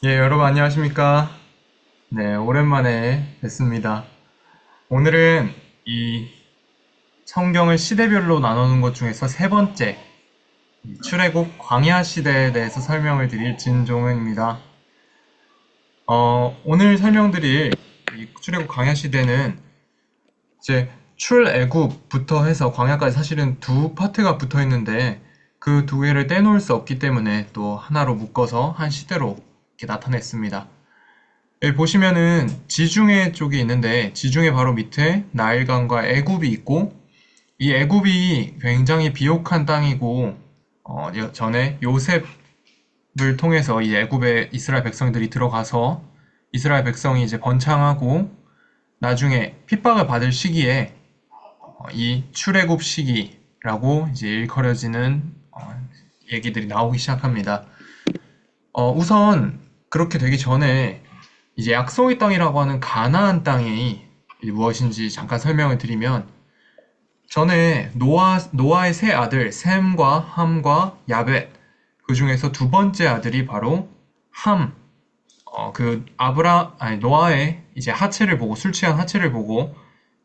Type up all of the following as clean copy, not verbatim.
여러분 안녕하십니까? 네, 오랜만에 뵙습니다. 오늘은 이 성경을 시대별로 나누는 것 중에서 세 번째, 이 출애굽 광야 시대에 대해서 설명을 드릴 진종은입니다. 오늘 설명드릴 이 출애굽 광야 시대는 이제 출애굽부터 해서 광야까지 사실은 두 파트가 붙어 있는데 그 두 개를 떼놓을 수 없기 때문에 또 하나로 묶어서 한 시대로 이렇게 나타냈습니다. 여기 보시면은 지중해 쪽이 있는데 지중해 바로 밑에 나일강과 애굽이 있고 이 애굽이 굉장히 비옥한 땅이고 전에 요셉을 통해서 이 애굽에 이스라엘 백성들이 들어가서 이스라엘 백성이 이제 번창하고 나중에 핍박을 받을 시기에 이 출애굽 시기라고 이제 일컬어지는 얘기들이 나오기 시작합니다. 우선 그렇게 되기 전에 이제 약속의 땅이라고 하는 가나안 땅이 무엇인지 잠깐 설명을 드리면 전에 노아의 세 아들 셈과 함과 야벳 그 중에서 두 번째 아들이 바로 함, 노아의 이제 하체를 보고 술 취한 하체를 보고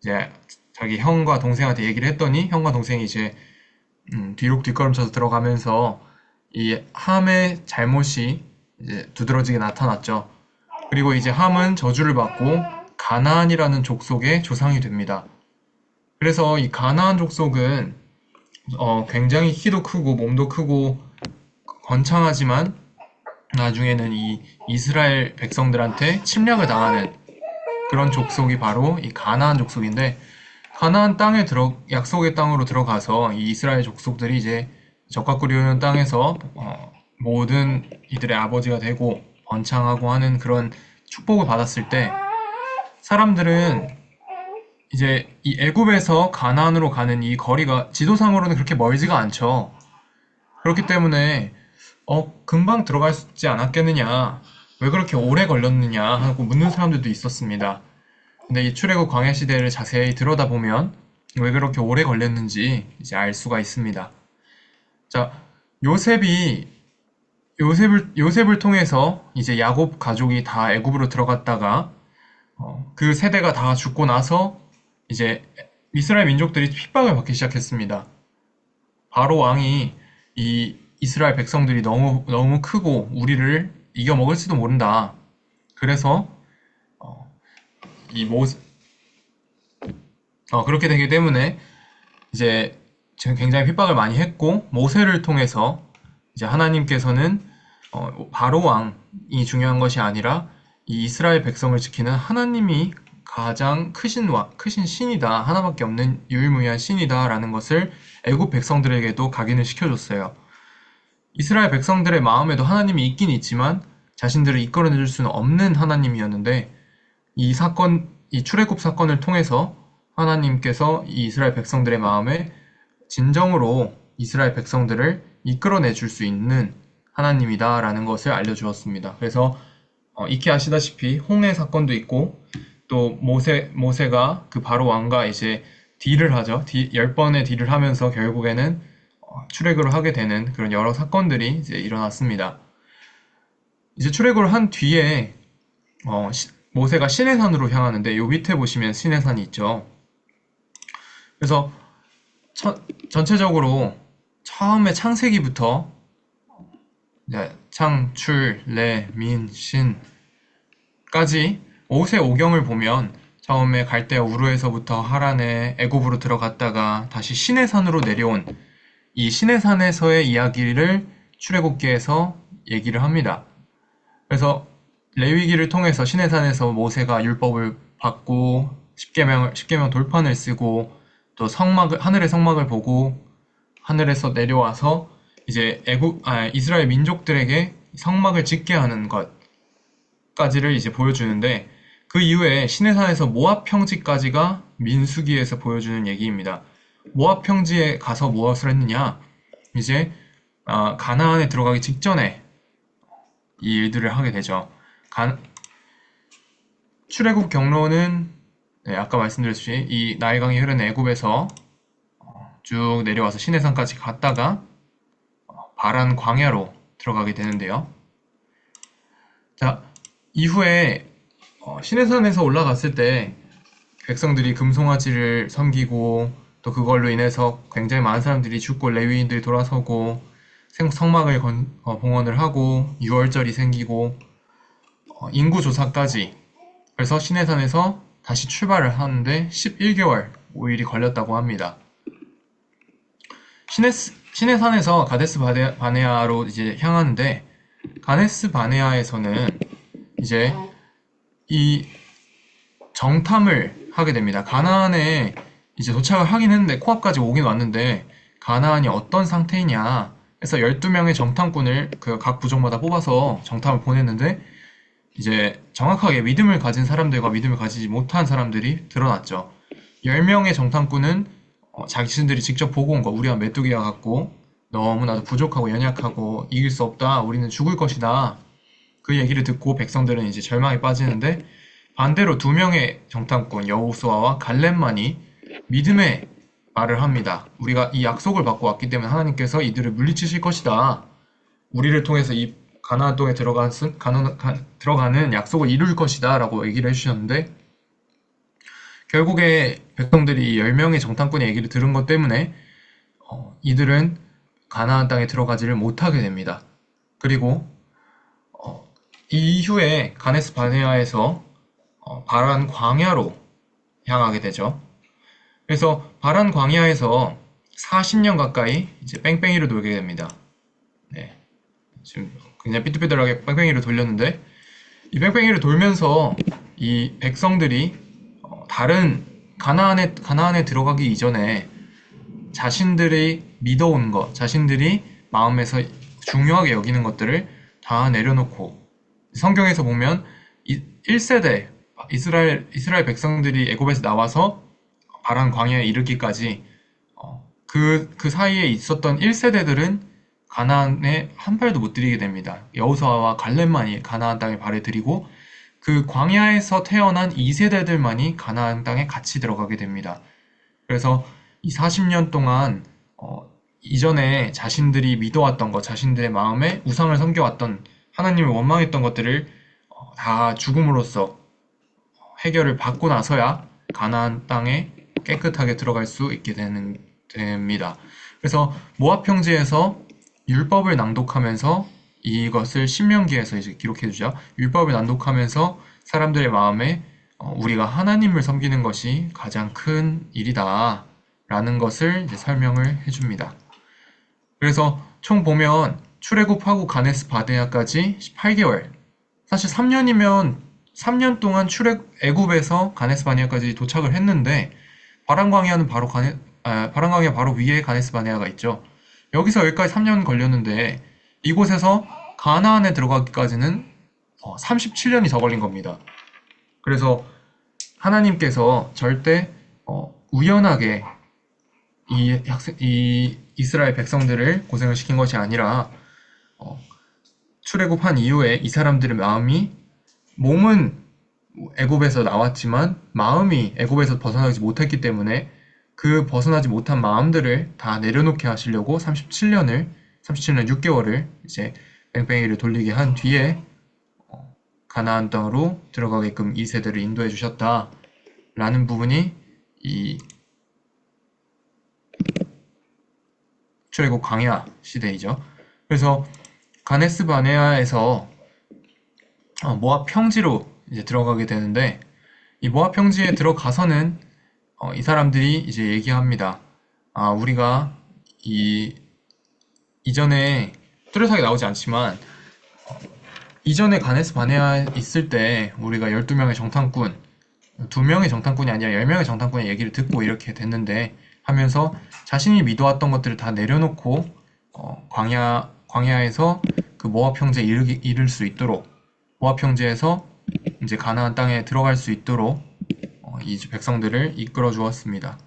이제 자기 형과 동생한테 얘기를 했더니 형과 동생이 이제 뒤로 뒷걸음쳐서 들어가면서 이 함의 잘못이 이제 두드러지게 나타났죠. 그리고 이제 함은 저주를 받고 가나안이라는 족속의 조상이 됩니다. 그래서 이 가나안 족속은 굉장히 키도 크고 몸도 크고 건창하지만 나중에는 이 이스라엘 백성들한테 침략을 당하는 그런 족속이 바로 이 가나안 족속인데 가나안 땅에 약속의 땅으로 들어가서 이 이스라엘 족속들이 이제 적과 꿀이오는 땅에서 모든 이들의 아버지가 되고 번창하고 하는 그런 축복을 받았을 때 사람들은 이제 이 애굽에서 가나안으로 가는 이 거리가 지도상으로는 그렇게 멀지가 않죠. 그렇기 때문에 금방 들어갈 수 있지 않았겠느냐, 왜 그렇게 오래 걸렸느냐 하고 묻는 사람들도 있었습니다. 근데 이 출애굽 광야 시대를 자세히 들여다보면 왜 그렇게 오래 걸렸는지 이제 알 수가 있습니다. 자, 요셉이 요셉을 통해서 이제 야곱 가족이 다 애굽으로 들어갔다가 그 세대가 다 죽고 나서 이제 이스라엘 민족들이 핍박을 받기 시작했습니다. 바로 왕이 이 이스라엘 백성들이 너무 크고 우리를 이겨 먹을지도 모른다. 그래서 이 모, 그렇게 되기 때문에 이제 지금 굉장히 핍박을 많이 했고 모세를 통해서 이제 하나님께서는 바로 왕이 중요한 것이 아니라 이 이스라엘 백성을 지키는 하나님이 가장 크신 신이다. 하나밖에 없는 유일무이한 신이다라는 것을 애굽 백성들에게도 각인을 시켜줬어요. 이스라엘 백성들의 마음에도 하나님이 있긴 있지만 자신들을 이끌어내줄 수는 없는 하나님이었는데 이 출애굽 사건을 통해서 하나님께서 이 이스라엘 백성들의 마음에 진정으로 이스라엘 백성들을 이끌어내 줄 수 있는 하나님이다라는 것을 알려주었습니다. 그래서 익히 아시다시피 홍해 사건도 있고 또 모세가 그 바로 왕과 이제 딜을 하죠. 10번의 딜을 하면서 결국에는 출애굽을 하게 되는 그런 여러 사건들이 이제 일어났습니다. 이제 출애굽을 한 뒤에 모세가 시내산으로 향하는데 요 밑에 보시면 시내산이 있죠. 그래서 전체적으로 처음에 창세기부터 이제 창, 출, 래, 민, 신까지 모세 오경을 보면 처음에 갈대아 우르에서부터 하란에 애굽으로 들어갔다가 다시 시내산으로 내려온 이 시내산에서의 이야기를 출애굽기에서 얘기를 합니다. 그래서 레위기를 통해서 시내산에서 모세가 율법을 받고 십계명 돌판을 쓰고 또 하늘의 성막을 보고 하늘에서 내려와서 이제 이스라엘 민족들에게 성막을 짓게 하는 것까지를 이제 보여주는데 그 이후에 시내산에서 모압 평지까지가 민수기에서 보여주는 얘기입니다. 모압 평지에 가서 무엇을 했느냐? 이제 가나안에 들어가기 직전에 이 일들을 하게 되죠. 출애굽 경로는 네, 아까 말씀드렸듯이 이 나일강이 흐르는 애굽에서 쭉 내려와서 시내산까지 갔다가 바란 광야로 들어가게 되는데요. 자, 이후에 시내산에서 올라갔을 때 백성들이 금송아지를 섬기고 또 그걸로 인해서 굉장히 많은 사람들이 죽고 레위인들이 돌아서고 성막을 봉헌을 하고 유월절이 생기고 인구 조사까지. 그래서 시내산에서 다시 출발을 하는데 11개월 5일이 걸렸다고 합니다. 시내산에서 가데스 바네아로 이제 향하는데, 가데스 바네아에서는 이제 이 정탐을 하게 됩니다. 가나안에 이제 도착을 하긴 했는데 코앞까지 오긴 왔는데 가나안이 어떤 상태이냐 해서 12명의 정탐꾼을 그 각 부족마다 뽑아서 정탐을 보냈는데, 이제 정확하게 믿음을 가진 사람들과 믿음을 가지지 못한 사람들이 드러났죠. 10명의 정탐꾼은 자신들이 직접 보고 온 거, 우리가 메뚜기와 같고 너무나도 부족하고 연약하고 이길 수 없다, 우리는 죽을 것이다, 그 얘기를 듣고 백성들은 이제 절망에 빠지는데, 반대로 2명의 정탐꾼 여호수아와 갈렙만이 믿음의 말을 합니다. 우리가 이 약속을 받고 왔기 때문에 하나님께서 이들을 물리치실 것이다, 우리를 통해서 이 가나안 땅에 들어가는 약속을 이룰 것이다 라고 얘기를 해주셨는데, 결국에 백성들이 10명의 정탐꾼의 얘기를 들은 것 때문에 이들은 가나안 땅에 들어가지를 못하게 됩니다. 그리고 이후에 가데스 바네아에서 바란 광야로 향하게 되죠. 그래서 바란 광야에서 40년 가까이 이제 뺑뺑이를 돌게 됩니다. 네. 지금 그냥 삐뚤삐뚤하게 뺑뺑이를 돌렸는데, 이 뺑뺑이를 돌면서 이 백성들이 다른 가나안에 들어가기 이전에 자신들이 믿어온 것, 자신들이 마음에서 중요하게 여기는 것들을 다 내려놓고, 성경에서 보면 1세대 이스라엘 백성들이 애굽에서 나와서 바란 광야에 이르기까지 그 사이에 있었던 1세대들은 가나안에 한 발도 못 들이게 됩니다. 여호수아와 갈렙만이 가나안 땅에 발을 들이고, 그 광야에서 태어난 2세대들만이 가나안 땅에 같이 들어가게 됩니다. 그래서 이 40년 동안 이전에 자신들이 믿어왔던 것, 자신들의 마음에 우상을 섬겨왔던, 하나님을 원망했던 것들을 다 죽음으로써 해결을 받고 나서야 가나안 땅에 깨끗하게 들어갈 수 있게 됩니다. 그래서 모압 평지에서 율법을 낭독하면서, 이것을 신명기에서 이제 기록해주죠. 율법을 낭독하면서 사람들의 마음에 우리가 하나님을 섬기는 것이 가장 큰 일이다 라는 것을 이제 설명을 해줍니다. 그래서 총 보면 출애굽하고 가데스 바네아까지 18개월, 사실 3년이면 3년 동안 애굽에서 가데스 바네아까지 도착을 했는데, 바란광야 바로 위에 가데스 바네아가 있죠. 여기서 여기까지 3년 걸렸는데 이곳에서 가나안에 들어가기까지는 37년이 더 걸린 겁니다. 그래서 하나님께서 절대 우연하게 이 이스라엘 백성들을 고생을 시킨 것이 아니라, 출애굽한 이후에 이 사람들의 몸은 애굽에서 나왔지만 마음이 애굽에서 벗어나지 못했기 때문에 그 벗어나지 못한 마음들을 다 내려놓게 하시려고 37년 6개월을 이제 뺑뺑이를 돌리게 한 뒤에 가나안 땅으로 들어가게끔 2세대를 인도해 주셨다라는 부분이 이 출애굽 광야 시대이죠. 그래서 가데스 바네아에서 모압 평지로 이제 들어가게 되는데, 이 모압 평지에 들어가서는 이 사람들이 이제 얘기합니다. 우리가 이전에 뚜렷하게 나오지 않지만 이전에 가데스 바네아에 있을 때 우리가 12명의 정탐꾼, 2명의 정탐꾼이 아니라 10명의 정탐꾼의 얘기를 듣고 이렇게 됐는데 하면서 자신이 믿어왔던 것들을 다 내려놓고 광야에서 그 모압 평지에 이를 수 있도록, 모압 평지에서 이제 가나안 땅에 들어갈 수 있도록 이 백성들을 이끌어 주었습니다.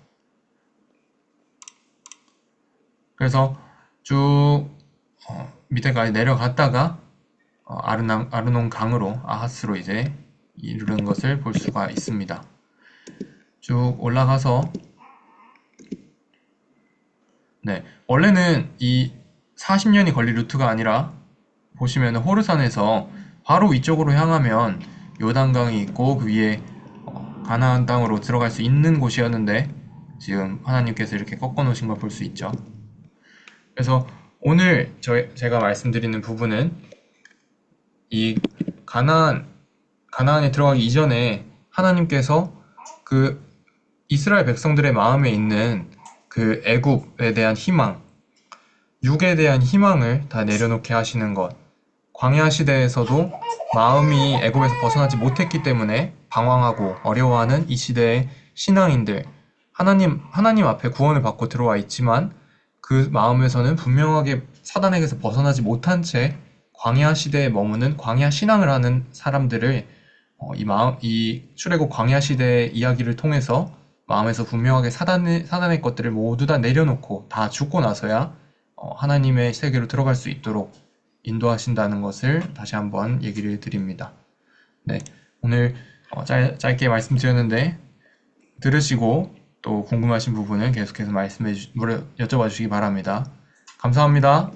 그래서 쭉 밑에까지 내려갔다가 아르논 강으로, 아하스로 이제 이르는 것을 볼 수가 있습니다. 쭉 올라가서, 네, 원래는 이 40년이 걸릴 루트가 아니라 보시면 호르산에서 바로 위쪽으로 향하면 요단강이 있고 그 위에 가나안 땅으로 들어갈 수 있는 곳이었는데 지금 하나님께서 이렇게 꺾어 놓으신 걸 볼 수 있죠. 그래서 오늘 제가 말씀드리는 부분은 이 가나안에 들어가기 이전에 하나님께서 그 이스라엘 백성들의 마음에 있는 그 애굽에 대한 희망, 육에 대한 희망을 다 내려놓게 하시는 것. 광야 시대에서도 마음이 애굽에서 벗어나지 못했기 때문에 방황하고 어려워하는 이 시대의 신앙인들, 하나님 앞에 구원을 받고 들어와 있지만 그 마음에서는 분명하게 사단에게서 벗어나지 못한 채 광야 시대에 머무는 광야 신앙을 하는 사람들을 이 출애굽 광야 시대의 이야기를 통해서 마음에서 분명하게 사단의 것들을 모두 다 내려놓고 다 죽고 나서야 하나님의 세계로 들어갈 수 있도록 인도하신다는 것을 다시 한번 얘기를 드립니다. 네, 오늘 짧게 말씀드렸는데 들으시고 또 궁금하신 부분은 계속해서 여쭤봐 주시기 바랍니다. 감사합니다.